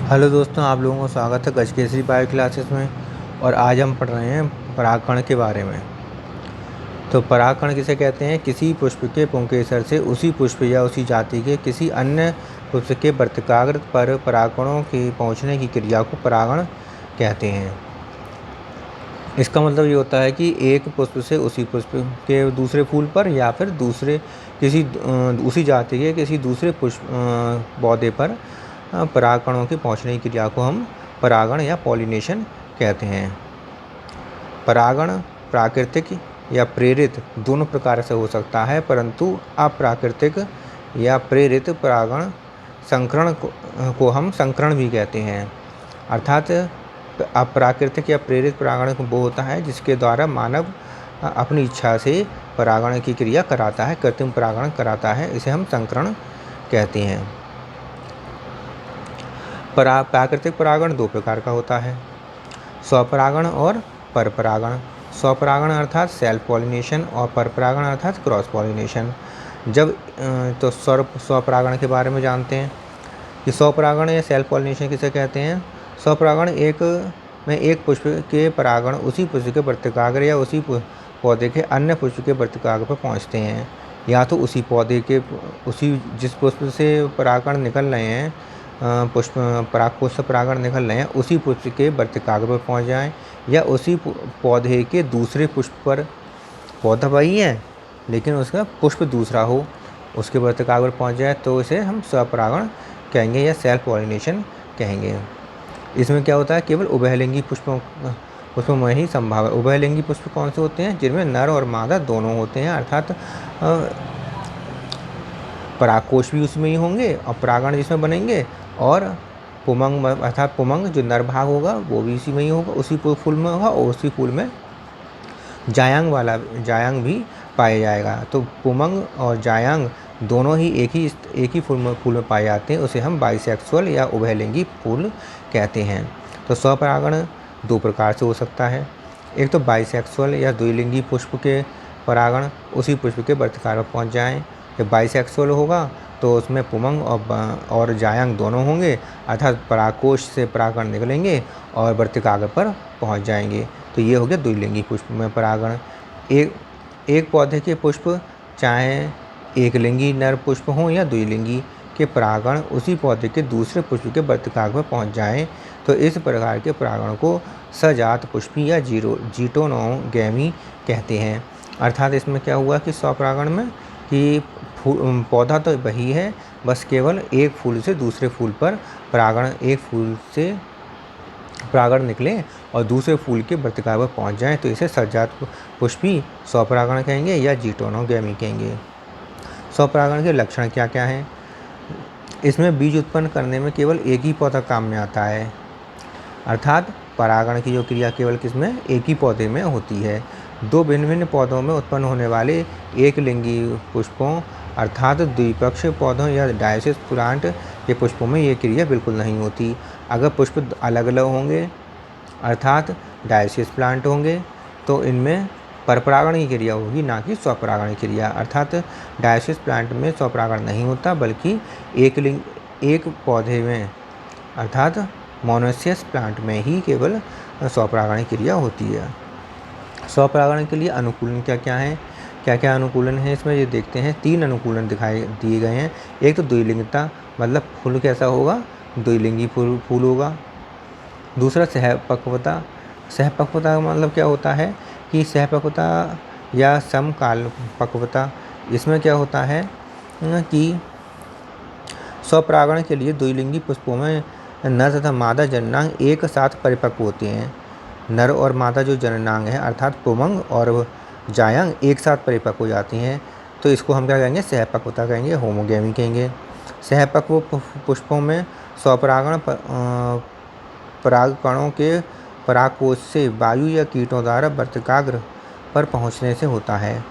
Hello दोस्तों, आप लोगों का स्वागत है गज केसरी बायो क्लासेस में। और आज हम पढ़ रहे हैं परागकण के बारे में। तो परागकण किसे कहते हैं? किसी पुष्प के पुंकेसर से उसी पुष्प या उसी जाति के किसी अन्य पुष्प के वर्तिकाग्र पर परागकणों के पहुंचने की क्रिया को परागण कहते हैं। इसका मतलब ये होता है कि एक पुष्प से उसी पुष्प के दूसरे फूल पर या फिर उसी जाति के किसी दूसरे पुष्प पौधे पर परागकणों के पहुंचने की क्रिया को हम परागण या पॉलिनेशन कहते हैं। परागण प्राकृतिक या प्रेरित दोनों प्रकार से हो सकता है, परंतु अप्राकृतिक या प्रेरित परागण संकरण को हम संकरण भी कहते हैं। अर्थात अप्राकृतिक या प्रेरित परागण वो होता है जिसके द्वारा मानव अपनी इच्छा से परागण की क्रिया कराता है, कृत्रिम परागण कराता है, इसे हम संकरण कहते हैं। प्राकृतिक परागण दो प्रकार का होता है, स्वपरागण और परपरागण। स्वपरागण अर्थात सेल्फ पॉलिनेशन और परपरागण अर्थात क्रॉस पॉलिनेशन। तो स्वपरागण के बारे में जानते हैं कि स्वपरागण या सेल्फ पॉलिनेशन किसे कहते हैं। स्वपरागण एक पुष्प के परागण उसी पुष्प के वर्तिकाग्र या उसी पौधे के अन्य पुष्प के वर्तिकाग्र पर पहुंचते हैं, या तो उसी पौधे के जिस पुष्प से परागण निकल रहे हैं, परागकोश से परागण निकल रहे हैं, उसी पुष्प के वर्तिकाग्र पर पहुंच जाएं, या उसी पौधे के दूसरे पुष्प पर, पौधा वही है लेकिन उसका पुष्प दूसरा हो, उसके वर्तिकाग्र पर पहुंच जाए, तो इसे हम स्वपरागण कहेंगे या सेल्फ पॉलिनेशन कहेंगे। इसमें क्या होता है, केवल उभयलिंगी पुष्पों में ही संभव है। उभयलिंगी पुष्प कौन से होते हैं? जिनमें नर और मादा दोनों होते हैं, अर्थात परागकोश भी उसमें ही होंगे और परागण जिसमें बनेंगे, और पुमंग अर्थात पुमंग जो नर भाग होगा वो भी इसी में ही होगा, उसी फूल में होगा, और उसी फूल में जायांग भी पाया जाएगा। तो पुमंग और जायांग दोनों ही एक ही फूल में पाए जाते हैं, उसे हम बाइसेक्सुअल या उभयलिंगी फूल कहते हैं। तो स्वपरागण दो प्रकार से हो सकता है, एक तो बाइसेक्सुअल या द्विलिंगी पुष्प के परागण उसी पुष्प के वर्तिकाग्र पर पहुंच जाएं। जब बाइसेक्सुअल होगा तो उसमें पुमंग और जायांग दोनों होंगे, अर्थात परागकोश से परागण निकलेंगे और वर्तिकाग्र पर पहुंच जाएंगे। तो ये हो गया द्विलिंगी पुष्प में परागण। एक पौधे के पुष्प चाहे एक लिंगी नर पुष्प हों या द्विलिंगी के परागण उसी पौधे के दूसरे पुष्प के वर्तिकाग्र पर पहुंच जाएं, तो इस प्रकार के परागण को सजात पुष्पी या जीटोनोगैमी कहते हैं। अर्थात इसमें क्या हुआ कि स्वपरागण में कि पौधा तो वही है, बस केवल एक फूल से दूसरे फूल पर एक फूल से परागण निकले और दूसरे फूल के वर्तिकाग्र पर पहुंच जाएं, तो इसे सजात पुष्पी स्वपरागण कहेंगे या जीटोनोगैमी कहेंगे। स्वपरागण के लक्षण क्या क्या हैं? इसमें बीज उत्पन्न करने में केवल एक ही पौधा काम में आता है, अर्थात परागण की जो क्रिया केवल किसमें? एक ही पौधे में होती है। दो भिन्न भिन्न पौधों में उत्पन्न होने वाले एक लिंगी पुष्पों अर्थात द्विपक्षीय पौधों या डायोसिस प्लांट के पुष्पों में ये क्रिया बिल्कुल नहीं होती। अगर पुष्प अलग अलग होंगे अर्थात डायोसिस प्लांट होंगे तो इनमें परपरागण की क्रिया होगी, ना कि स्वपरागण की क्रिया। अर्थात डायोसिस प्लांट में स्वपरागण नहीं होता, बल्कि एक पौधे में अर्थात मोनोसियस प्लांट में ही केवल स्वपरागण की क्रिया होती है। स्वपरागण के लिए अनुकूलन क्या क्या अनुकूलन है इसमें ये देखते हैं। 3 अनुकूलन दिए गए हैं। एक तो द्विलिंगता, मतलब फूल कैसा होगा? द्विलिंगी फूल होगा। दूसरा सहपक्वता। सहपक्वता का मतलब क्या होता है कि सहपक्वता या समकाल पक्वता, इसमें क्या होता है कि स्वपरागण के लिए द्विलिंगी पुष्पों में नर तथा मादा जननांग एक साथ परिपक्व होते हैं। नर और मादा जो जननांग है अर्थात पुमंग और जायांग एक साथ परिपक्व हो जाती हैं, तो इसको हम क्या कहेंगे? सहपक्वता कहेंगे, होमोगैमी कहेंगे। सहपक्व पुष्पों में स्वपरागण परागकणों के परागकोश से वायु या कीटों द्वारा वर्तिकाग्र पर पहुंचने से होता है।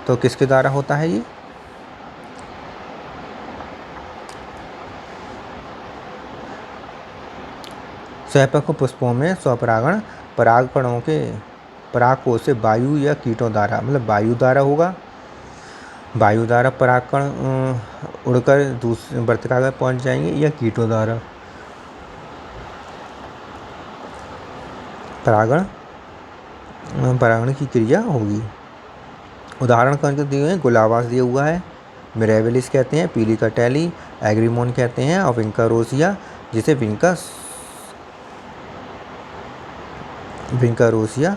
तो किसके द्वारा होता है ये? सहपक्व पुष्पों में स्वपरागण परागकणों के परागकोश से वायु या कीटों द्वारा, मतलब वायु द्वारा होगा, वायु द्वारा परागकण उड़कर दूसरे वर्तिकाग्र पहुंच जाएंगे, या कीटों द्वारा। परागण की क्रिया होगी। उदाहरण कौन से दिए हुए हैं? गुलाबास दिया हुआ है, मिरेबिलिस कहते हैं, पीली कटैली, एग्रीमोन कहते हैं और विंका रोसिया, जिसे विंका रोसिया,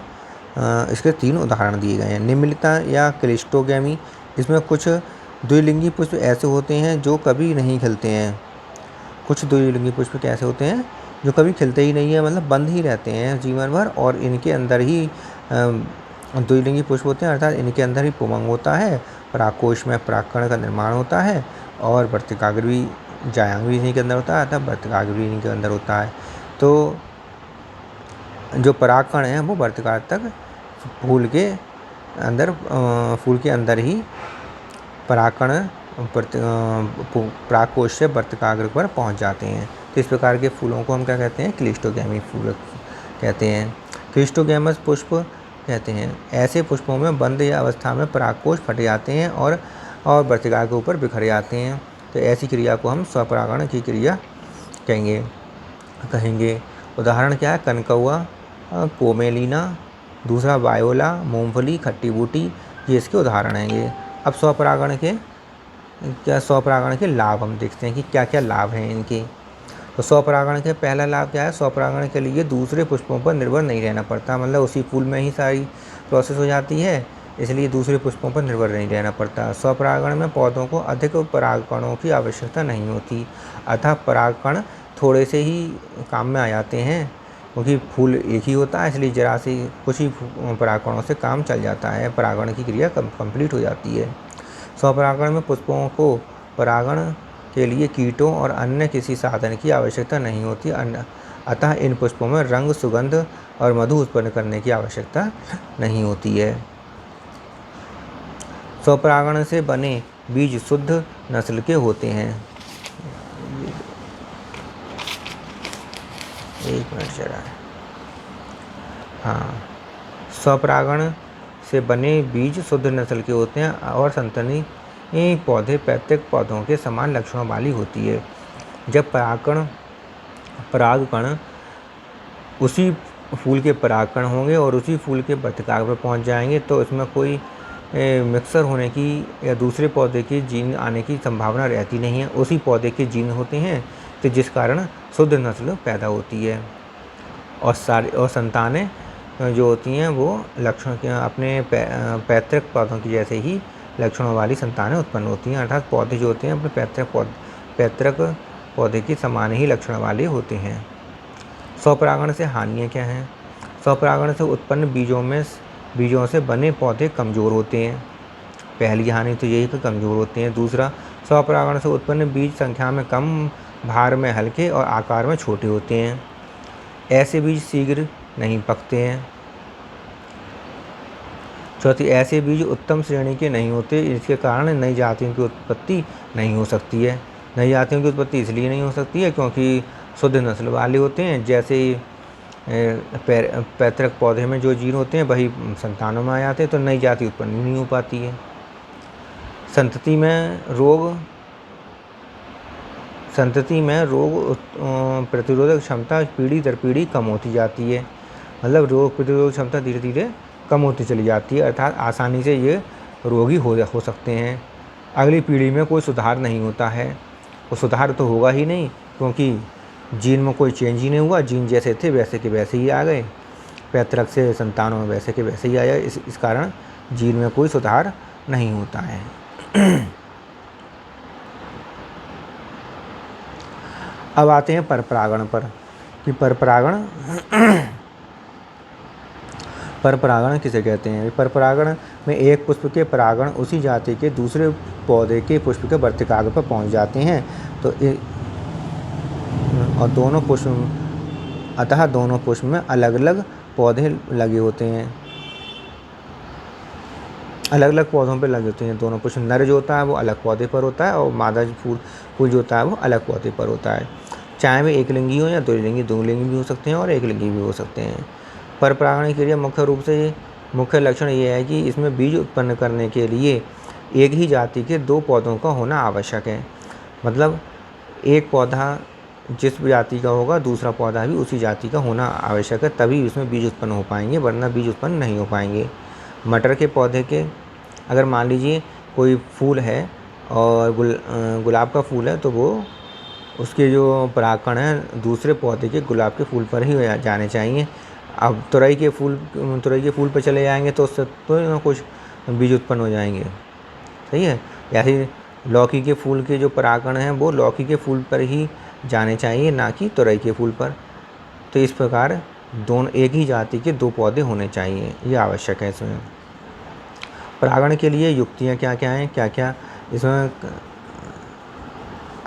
इसके 3 उदाहरण दिए गए हैं। निम्नलिखित या क्लिस्टोगैमी, इसमें कुछ द्विलिंगी पुष्प ऐसे होते हैं जो कभी नहीं खिलते हैं। कुछ द्विलिंगी पुष्प कैसे होते हैं? जो कभी खिलते ही नहीं है, मतलब बंद ही रहते हैं जीवन भर, और इनके अंदर ही द्विलिंगी पुष्प होते हैं, अर्थात इनके अंदर ही पुमंग होता है, परागकोश में परागकण का निर्माण होता है और वर्तिकाग्र भी, जायांग भी इन्हीं के अंदर होता है, अर्थात वर्तिकाग्र भी इन्हीं के अंदर होता है। तो जो परागकण है वो वर्तिकाग्र तक फूल के अंदर ही परागकण परागकोश से वर्तिकाग्र पर पहुंच जाते हैं। तो इस प्रकार के फूलों को हम क्या कहते हैं? क्लिस्टोगैमी फूल कहते हैं। क्लिस्टोगैमस पुष्प कहते हैं ऐसे पुष्पों में बंद या अवस्था में परागकोश फट जाते हैं और वर्तिकाग्र के ऊपर बिखर जाते हैं। तो ऐसी क्रिया को हम स्वपरागण की क्रिया कहेंगे। उदाहरण क्या है? कनकौआ, कोमेलिना, दूसरा वायोला, मूंगफली, खट्टी बूटी, ये इसके उदाहरण हैं ये। अब स्वपरागण के लाभ हम देखते हैं कि क्या क्या लाभ हैं इनके। तो स्वपरागण के पहला लाभ क्या है? स्वपरागण के लिए दूसरे पुष्पों पर निर्भर नहीं रहना पड़ता, मतलब उसी फूल में ही सारी प्रोसेस हो जाती है, इसलिए दूसरे पुष्पों पर निर्भर नहीं रहना पड़ता। स्वपरागण में पौधों को अधिक परागकणों की आवश्यकता नहीं होती, अतः परागकण थोड़े से ही काम में आ जाते हैं, क्योंकि फूल एक ही होता है, इसलिए जरा से कुछ ही परागकणों से काम चल जाता है, परागण की क्रिया कंप्लीट हो जाती है। स्वपरागण में पुष्पों को परागण के लिए कीटों और अन्य किसी साधन की आवश्यकता नहीं होती, अतः इन पुष्पों में रंग, सुगंध और मधु उत्पन्न करने की आवश्यकता नहीं होती है। स्वपरागण से बने बीज शुद्ध नस्ल के होते हैं। एक मिनट जरा। हाँ, स्वपरागण से बने बीज शुद्ध नस्ल के होते हैं और संतनी पौधे पैतृक पौधों के समान लक्षणों वाली होती है। जब परागकण उसी फूल के परागकण होंगे और उसी फूल के वर्तिकाग्र पर पहुंच जाएंगे, तो इसमें कोई मिक्सर होने की या दूसरे पौधे के जीन आने की संभावना रहती नहीं है, उसी पौधे के जीन होते हैं, तो जिस कारण शुद्ध नस्ल पैदा होती है और संतानें जो होती हैं वो लक्षण के अपने पैतृक पौधों की जैसे ही लक्षणों वाली संतानें उत्पन्न होती हैं, अर्थात पौधे जो होते हैं अपने पैतृक पौधे की समान ही लक्षण वाले होते हैं। स्वपरागण से हानियाँ क्या हैं? स्वपरागण से उत्पन्न बीजों से बने पौधे कमज़ोर होते हैं। पहली हानि तो यही कि कमज़ोर होते हैं। दूसरा, स्वपरागण से उत्पन्न बीज संख्या में कम, भार में हल्के और आकार में छोटे होते हैं। ऐसे बीज शीघ्र नहीं पकते हैं। चौथी, ऐसे बीज उत्तम श्रेणी के नहीं होते, इसके कारण नई जातियों की उत्पत्ति नहीं हो सकती है। नई जातियों की उत्पत्ति इसलिए नहीं हो सकती है क्योंकि शुद्ध नस्ल वाले होते हैं, जैसे पैतृक पौधे में जो जीन होते हैं वही संतानों में आ जाते हैं, तो नई जाति उत्पन्न नहीं हो पाती है। संतति में रोग प्रतिरोधक क्षमता पीढ़ी दर पीढ़ी कम होती जाती है, मतलब रोग प्रतिरोधक क्षमता धीरे धीरे कम होती चली जाती है, अर्थात आसानी से ये रोगी हो सकते हैं। अगली पीढ़ी में कोई सुधार नहीं होता है, वो सुधार तो होगा ही नहीं क्योंकि जीन में कोई चेंज ही नहीं हुआ, जीन जैसे थे वैसे के वैसे ही आ गए, पैतृक से संतानों में वैसे के वैसे ही आया, इस कारण जीन में कोई सुधार नहीं होता है। अब आते हैं परपरागण पर कि परपरागण किसे कहते हैं। परपरागण में एक पुष्प के परागण उसी जाति के दूसरे पौधे के पुष्प के वर्तिकाग्र पर पहुंच जाते हैं, तो और दोनों पुष्प में अलग अलग पौधे लगे होते हैं, अलग अलग पौधों पर लगे होते हैं। दोनों पुष्प, नर जो होता है वो अलग पौधे पर होता है और मादा फूल जो होता है वो अलग पौधे पर होता है। चाहे वे एक लिंगी हो या द्विलिंगी, दोलिंगी भी हो सकते हैं और एक लिंगी भी हो सकते हैं। परपरागण की क्रिया मुख्य लक्षण ये है कि इसमें बीज उत्पन्न करने के लिए एक ही जाति के 2 पौधों का होना आवश्यक है, मतलब एक पौधा जिस जाति का होगा दूसरा पौधा भी उसी जाति का होना आवश्यक है, तभी उसमें बीज उत्पन्न हो पाएंगे, वरना बीज उत्पन्न नहीं हो पाएंगे। मटर के पौधे के अगर मान लीजिए कोई फूल है और गुलाब का फूल है, तो वो उसके जो परागकण हैं दूसरे पौधे के गुलाब के फूल पर ही जाने चाहिए। अब तुरई के फूल पर चले जाएंगे तो उससे तो कुछ बीज उत्पन्न हो जाएंगे, सही है। ऐसे लौकी के फूल के जो परागकण हैं वो लौकी के फूल पर ही जाने चाहिए, ना कि तुरई के फूल पर। तो इस प्रकार दोनों एक ही जाति के दो पौधे होने चाहिए, ये आवश्यक है इसमें। परागण के लिए युक्तियाँ क्या क्या हैं, क्या क्या इसमें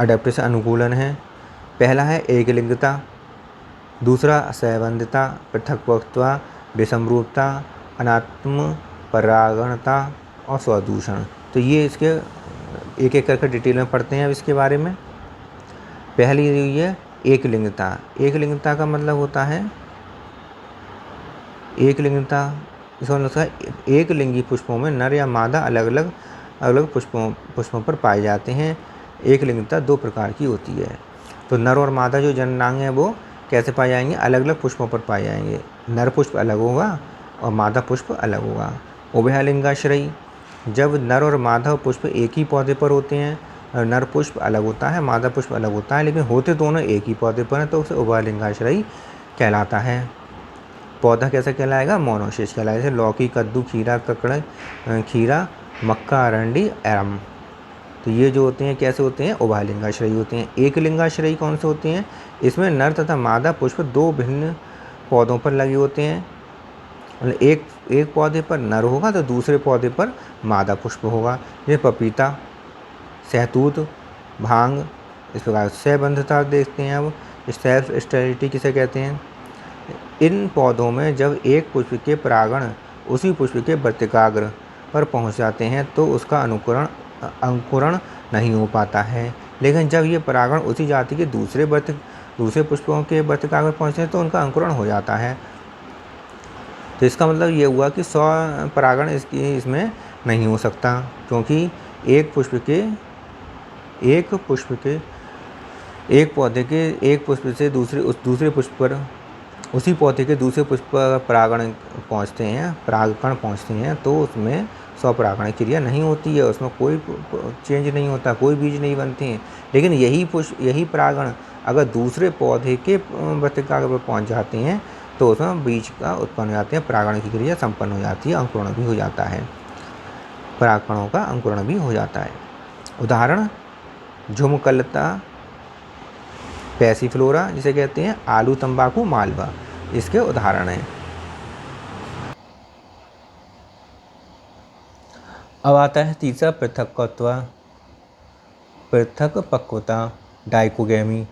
अडेप्टेशन अनुकूलन है। पहला है एकलिंगता, दूसरा सहबंधिता, पृथकत्व, विषमरूपता, अनात्म परागणता और स्वदूषण। तो ये इसके एक एक करके डिटेल में पढ़ते हैं अब इसके बारे में। पहली हुई है एकलिंगता। एकलिंगता का मतलब होता है इसका मतलब है एक लिंगी पुष्पों में नर या मादा अलग अलग पुष्पों पर पाए जाते हैं। एक लिंगता दो प्रकार की होती है। तो नर और मादा जो जननांग है वो कैसे पाए जाएंगे, अलग अलग पुष्पों पर पाए जाएंगे। नर पुष्प अलग होगा और मादा पुष्प अलग होगा। उभयलिंगाश्रयी, जब नर और मादा पुष्प एक ही पौधे पर होते हैं, नर पुष्प अलग होता है, मादा पुष्प अलग होता है, लेकिन होते दोनों एक ही पौधे पर हैं, तो उसे उभयलिंगाश्रयी कहलाता है। पौधा कैसा कहलाएगा, मोनोशिश कहलाएगा। जैसे लौकी, कद्दू, खीरा, ककड़, खीरा, मक्का, अरंडी, एरम। तो ये जो होते हैं कैसे होते हैं, उभयलिंगाश्रयी होते हैं। एक लिंगाश्रयी कौन से होते हैं, इसमें नर तथा मादा पुष्प दो भिन्न पौधों पर लगे होते हैं। मतलब एक पौधे पर नर होगा तो दूसरे पौधे पर मादा पुष्प होगा। जैसे पपीता, सहतूत, भांग। इस प्रकार सहबंधता देखते हैं अब। सेल्फ स्टेरिलिटी किसे कहते हैं, इन पौधों में जब एक पुष्प के परागण उसी पुष्प के वर्तिकाग्र पर पहुंच जाते हैं तो उसका अंकुरण नहीं हो पाता है, लेकिन जब ये परागण उसी जाति के दूसरे पुष्पों के वर्तिकाग्र पर पहुँचते हैं तो उनका अंकुरण हो जाता है। तो इसका मतलब ये हुआ कि 100 परागण इसमें नहीं हो सकता, क्योंकि एक पौधे के एक पुष्प से दूसरे पुष्प पर उसी पौधे के दूसरे पुष्प पर परागकण पहुँचते हैं तो उसमें 100 परागण क्रिया नहीं होती है, उसमें कोई चेंज नहीं होता, कोई बीज नहीं बनते हैं। लेकिन यही परागण अगर दूसरे पौधे के वर्तिकाग्र पर पहुँच जाते हैं तो उसमें बीज का उत्पन्न हो जाते हैं, परागण की क्रिया संपन्न हो जाती है, अंकुरण भी हो जाता है, परागकणों का अंकुरण भी हो जाता है। उदाहरण झुमकलता पैसीफ्लोरा जिसे कहते हैं, आलू, तंबाकू, मालवा, इसके उदाहरण हैं। अब आता है तीसरा पृथकपक्वता, डाइकोगेमी।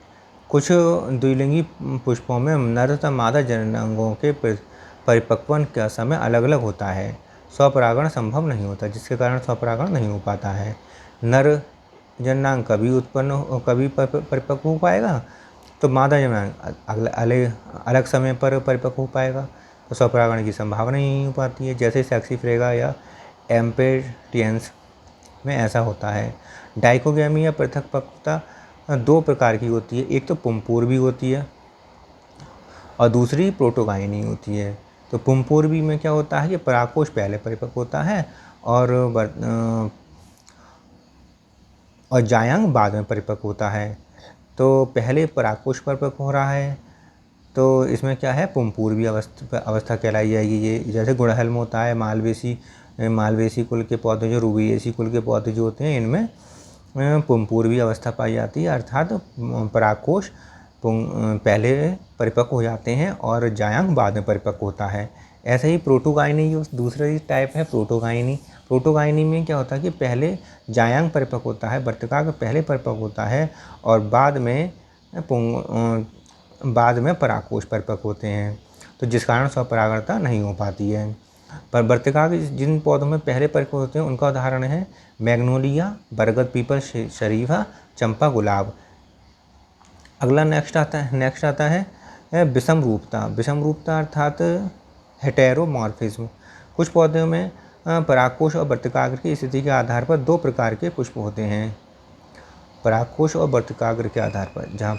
कुछ द्विलिंगी पुष्पों में नर तथा मादा जननांगों के परिपक्वन का समय अलग अलग होता है। स्वपरागण संभव नहीं होता, जिसके कारण स्वपरागण नहीं हो पाता है। नर जननांग कभी परिपक्व हो पाएगा तो मादा जननांग अलग समय पर परिपक्व हो पाएगा, तो स्वपरागण की संभावना ही नहीं हो पाती है। जैसे सैक्सीफ्रेगा या एम्पेटियंस में ऐसा होता है। डाइकोगेमी या पृथकपक्वता दो प्रकार की होती है, एक तो पुंपूर्वी होती है और दूसरी प्रोटोगाइनी होती है। तो पुंपूर्वी में क्या होता है कि परागकोश पहले परिपक्व होता है और जायांग बाद में परिपक्व होता है। तो पहले परागकोश परिपक्व हो रहा है तो इसमें क्या है, पुंपूर्वी अवस्था कहलाई जाएगी। ये जैसे गुड़हल में होता है, मालवेसी कुल के पौधे, जो रूबिएसी कुल के पौधे जो होते हैं इनमें पुंपूर्वी अवस्था पाई जाती है, अर्थात परागकोश पहले परिपक्व हो जाते हैं और जायांग बाद में परिपक्व होता है। ऐसे ही प्रोटोगाइनी जो दूसरी टाइप है, प्रोटोगाइनी में क्या होता है कि पहले जायांग परिपक्व होता है, वर्तिकाग्र पहले परिपक्व होता है और बाद में परागकोश परिपक्व होते हैं, तो जिस कारण स्वपरागणता नहीं हो पाती है। पर वर्तिकाग्र जिन पौधों में पहले परिपक्व होते हैं उनका उदाहरण है मैग्नोलिया, बरगद, पीपल, शरीफा, चंपा, गुलाब। अगला नेक्स्ट आता है विषमरूपता अर्थात हेटेरोमॉर्फिज्म। कुछ पौधों में परागकोश और वर्तिकाग्र की स्थिति के आधार पर दो प्रकार के पुष्प होते हैं। परागकोश और वर्तिकाग्र के आधार पर, जहाँ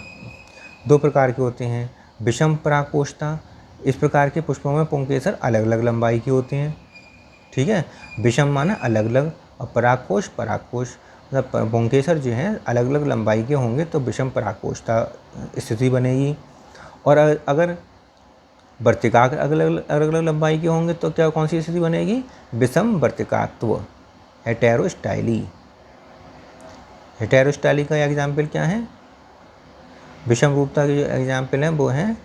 दो प्रकार के होते हैं, विषम परागकोष्ठता, इस प्रकार के पुष्पों में पुंकेसर अलग अलग लंबाई के होते हैं। ठीक है, विषम माना अलग अलग और परागकोश परागकोश, मतलब पुंकेसर जो हैं अलग अलग लंबाई के होंगे तो विषम परागकोष्ठता स्थिति बनेगी। और अगर वर्तिकाग्र अलग अलग लंबाई के होंगे तो क्या कौन सी स्थिति बनेगी, विषम वर्तिकात्व, हेटेरोस्टाइली। हेटेरोस्टाइली का एग्जाम्पल क्या है, विषम रूपता के जो एग्जाम्पल हैं वो हैं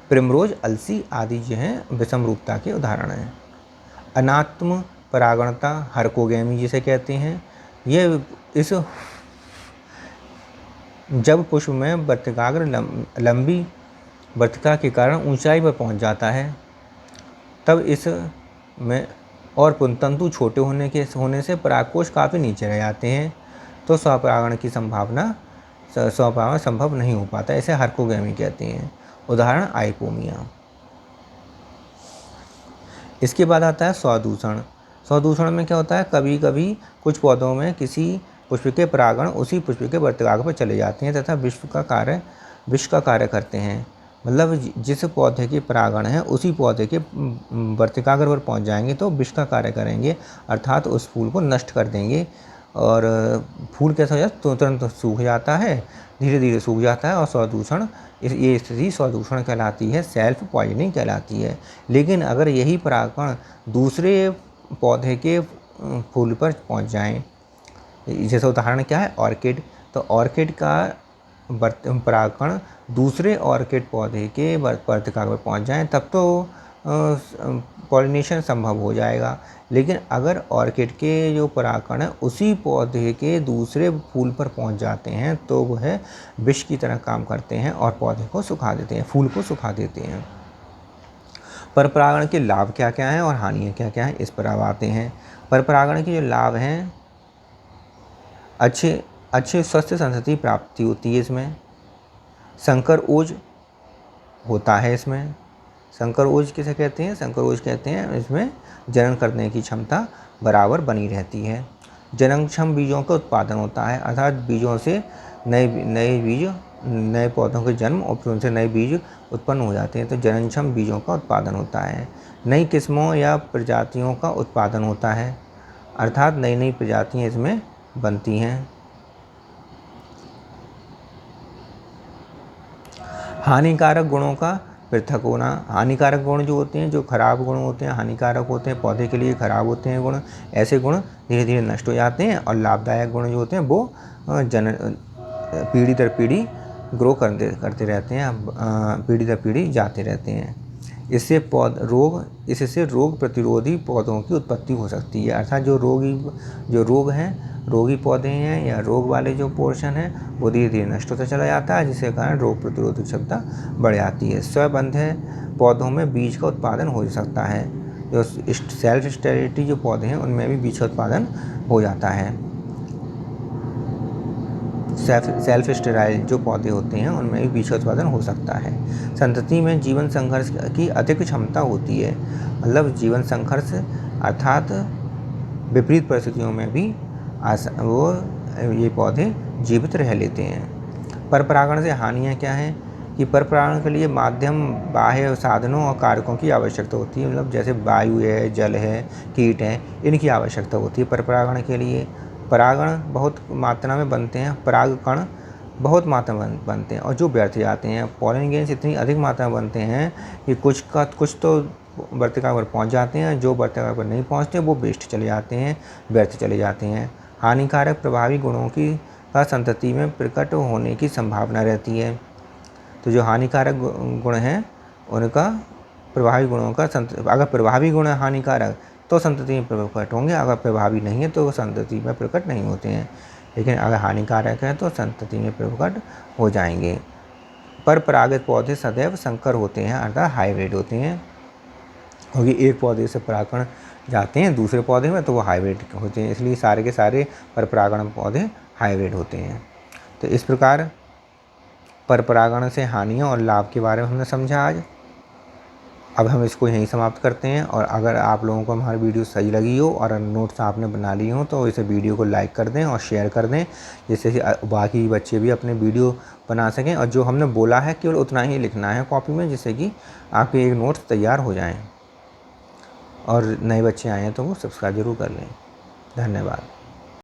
प्रिमरोज, अलसी आदि जो हैं विषम रूपता के उदाहरण हैं। अनात्म परागणता, हरकोगेमी जिसे कहते हैं, ये इस जब पुष्प में वर्तिकाग्र लंबी वर्तिका के कारण ऊंचाई पर पहुंच जाता है तब इस में और पुंतंतु छोटे होने से परागकोश काफ़ी नीचे रह जाते हैं तो स्वपरागण की स्वपरागण संभव नहीं हो पाता, इसे हरकोगेमी कहते हैं। उदाहरण आइपोमिया। इसके बाद आता है स्वदूषण। स्वदूषण में क्या होता है, कभी कभी कुछ पौधों में किसी पुष्प के परागण उसी पुष्प के वर्तिकाग्र पर चले जाते हैं तथा विष का कार्य करते हैं। मतलब जिस पौधे के परागण है उसी पौधे के वर्तिकाग्र पर पहुंच जाएंगे तो विष का कार्य करेंगे, अर्थात उस फूल को नष्ट कर देंगे और फूल कैसा हो जाता है, तुरंत सूख जाता है, धीरे धीरे सूख जाता है और स्वदूषण, ये स्थिति स्वदूषण कहलाती है, सेल्फ पॉइजनिंग कहलाती है। लेकिन अगर यही परागण दूसरे पौधे के फूल पर पहुंच जाएं, जैसे उदाहरण क्या है, ऑर्किड, तो ऑर्किड का परागण दूसरे ऑर्किड पौधे के वर्तिकाग्र पर पहुंच जाएं तब तो पॉलिनेशन संभव हो जाएगा। लेकिन अगर ऑर्किड के जो परागण है उसी पौधे के दूसरे फूल पर पहुंच जाते हैं तो वह विष की तरह काम करते हैं और पौधे को सुखा देते हैं, फूल को सुखा देते हैं। पर परागण के लाभ क्या क्या हैं और हानियाँ क्या क्या हैं, इस पर अब आते हैं। पर परागण के जो लाभ हैं, अच्छे स्वस्थ संतति प्राप्ति होती है इसमें, संकर ओज होता है इसमें। संकर ओज किसे कहते हैं, संकर ओज कहते हैं इसमें जनन करने की क्षमता बराबर बनी रहती है। जननक्षम बीजों का उत्पादन होता है, अर्थात बीजों से नए पौधों के जन्म और फिर उनसे नए बीज उत्पन्न हो जाते हैं तो जननक्षम बीजों का उत्पादन होता है। नई किस्मों या प्रजातियों का उत्पादन होता है, अर्थात नई नई प्रजातियाँ इसमें बनती हैं। हानिकारक गुणों का पृथक होना, हानिकारक गुण जो होते हैं, जो खराब गुण होते हैं, हानिकारक होते हैं, पौधे के लिए खराब होते हैं गुण, ऐसे गुण धीरे धीरे नष्ट हो जाते हैं और लाभदायक गुण जो होते हैं वो पीढ़ी दर पीढ़ी ग्रो करते रहते हैं, पीढ़ी दर पीढ़ी जाते रहते हैं। इससे रोग प्रतिरोधी पौधों की उत्पत्ति हो सकती है, अर्थात जो रोगी पौधे हैं या रोग वाले जो पोर्शन हैं वो धीरे धीरे नष्ट होता चला जाता है, जिसके कारण रोग प्रतिरोधक क्षमता बढ़ जाती है। स्वबंध पौधों में बीज का उत्पादन हो सकता है, जो सेल्फ स्टेरिलिटी जो पौधे हैं उनमें भी बीज का उत्पादन हो जाता है। सेल्फ स्टेराइल जो पौधे होते हैं उनमें भी बीज का उत्पादन हो सकता है। संतति में जीवन संघर्ष की अधिक क्षमता होती है, मतलब जीवन संघर्ष अर्थात विपरीत परिस्थितियों में भी ये पौधे जीवित रह लेते हैं। पर परागण से हानियाँ क्या हैं कि पर परागण के लिए माध्यम बाह्य साधनों और कारकों की आवश्यकता होती है, मतलब जैसे वायु है, जल है, कीट हैं, इनकी आवश्यकता होती है पर परागण के लिए। परागण बहुत मात्रा में बनते हैं, परागकण बहुत मात्रा में बनते हैं और जो व्यर्थ जाते हैं। पॉलन ग्रेन्स इतनी अधिक मात्रा में बनते हैं कि कुछ तो वर्तिका पर पहुंच जाते हैं, जो वर्तिका पर नहीं पहुंचते वो वेस्ट चले जाते हैं, व्यर्थ चले जाते हैं। हानिकारक प्रभावी गुणों का संतति में प्रकट होने की संभावना रहती है, तो जो हानिकारक गुण हैं उनका प्रभावी गुणों का अगर प्रभावी गुण है हानिकारक तो संतति में प्रकट होंगे, अगर प्रभावी नहीं है तो वो संतति में प्रकट नहीं होते हैं, लेकिन अगर हानिकारक है तो संतति में प्रकट हो जाएंगे। पर परागित पौधे सदैव संकर होते हैं, अर्थात हाइब्रिड होते हैं, क्योंकि एक पौधे से परागण जाते हैं दूसरे पौधे में तो वो हाइब्रिड होते हैं, इसलिए सारे के सारे पर परागण पौधे हाइब्रिड होते हैं। तो इस प्रकार पर परागण से हानियों और लाभ के बारे में हमने समझा आज। अब हम इसको यहीं समाप्त करते हैं। और अगर आप लोगों को हमारी वीडियो सही लगी हो और नोट्स आपने बना लिए हो तो इसे वीडियो को लाइक कर दें और शेयर कर दें, जिससे कि बाकी बच्चे भी अपने वीडियो बना सकें। और जो हमने बोला है केवल उतना ही लिखना है कॉपी में, जिससे कि आपके एक नोट्स तैयार हो जाएँ। और नए बच्चे आए हैं तो वो सब्सक्राइब ज़रूर कर लें। धन्यवाद।